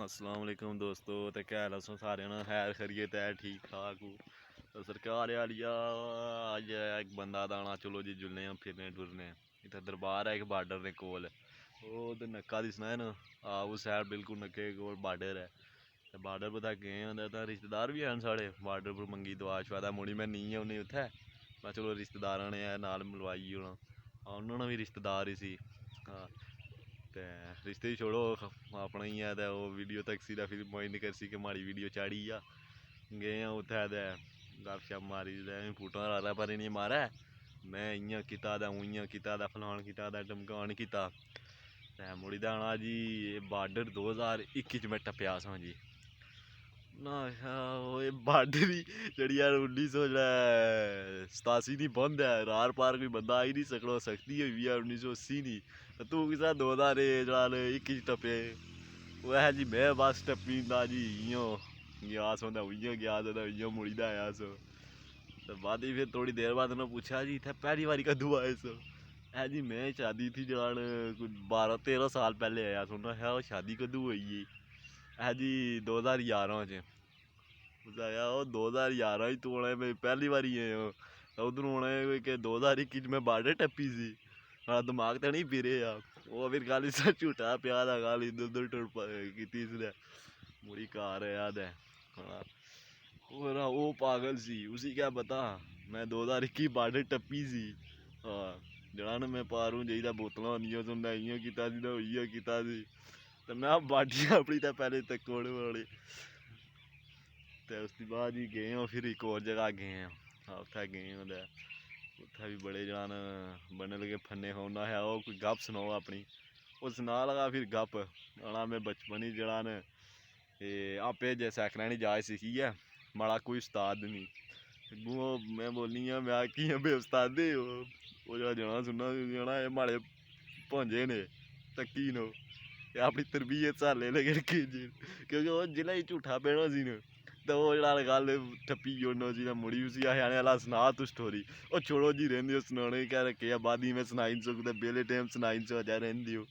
अस्सलाम वालेकुम दोस्तों ते क्या हाल है सारे ना खैर खैरियत है ठीक ठाक हो तो सरकार वालिया अज एक बंदा दाना चलो जी जुलने फिरने टुरने इतना दरबार है एक बार्डर ने कोल वो नक्का दिसना है ना उस साइड बिल्कुल नक्के कोल बार्डर है ते बार्डर पर गए होंगे तो रिश्तेदार भी हैं साढ़े बार्डर पर मंगी दुआ शुआ मुड़ी मैं नहीं औनी उत्थै मैं चलो रिश्तेदार ने नाल मिलवाई होना उन्होंने भी रिश्तेदार ही सी हाँ ते रिश्ते ही छोड़ो अपना ही है तो वीडियो तक सी फिर मोई नहीं कर सी कि माड़ी वीडियो चाड़ी आ गए उत्थै ते गपशप मारी फोटो रारा पर नहीं मारै मैं इ'यां कीता दा उ'यां कीता दा फलान कीता दा टमकान कीता ते मुड़ी दा आना जी बार्डर 2021 च मैं टप्पेआ सां जी ना बार्डर ही जेह्ड़ी यार 1987 दी बंद है रार पार कोई बंदा आई नहीं सकड़ो सख्ती होई दी है 1980 दी तू किसा 2021 च टप्पे वो है जी मैं बस टप्पी जंदा जी इ'यां ग्यास होंदा उ'यां ग्यास होंदा उ'यां मुड़ी दा आया सो तो बाद फिर थोड़ी देर बाद उन्होंने पूछा जी इत्थै पहली बारी कदूं आए सो है जी मैं शादी थी जरान कोई 12-13 साल पहले आया सुनना है वो शादी कदूं हुई है जी 2011 च आया वो 2011 तू आना मैं पहली बारी आया उधर आना कि 2021 में बार्डर टप्पी सी हाँ दिमाग तो नहीं फिरे यार वो फिर गल इस झूठा प्या दा गल इधर उधर टुर कीती इसने मुड़ी घर याद है हाँ वो पागल सी उसी क्या पता मैं 2021 बार्डर टप्पी सी हाँ जड़ा ना मैं पारूं जाइदा बोतलां होंदियां सुनना इ'यां कीता सी ना उ'यां कीता सी ते मैं बाडी अपनी ते पहले तक कोड़ वाली तो उसके बाद ही गए हो फिर एक और जगह गए हैं उत्थै गए हो उत्थै भी बड़े जान बनने लगे फन्ने होना है वो कोई गप सुनाओ अपनी वो सुना लगा फिर गप आना मैं बचपन ही जड़ा न आपे जे सैकलैंड जाच सीखी है माड़ा कोई उस्ताद नहीं वो मैं बोलनी हाँ मैं की बे उस्ताद वो जरा जाना सुनना जाना एह् माड़े भांजे ने तक्की नो अपनी तरबीयत साले लगे क्योंकि वो जिसलै झूठा पेना सी न तो वो जरा गल ठप्पी ओड़ना उसी मुड़ी उसी आने आह्ला सना तू स्टोरी वो छोड़ो जी रैंदे हो सनाने क्या रक्खेआ बाद में सनाई सकदा बेले टाइम सनाई सकदा रैंदे हो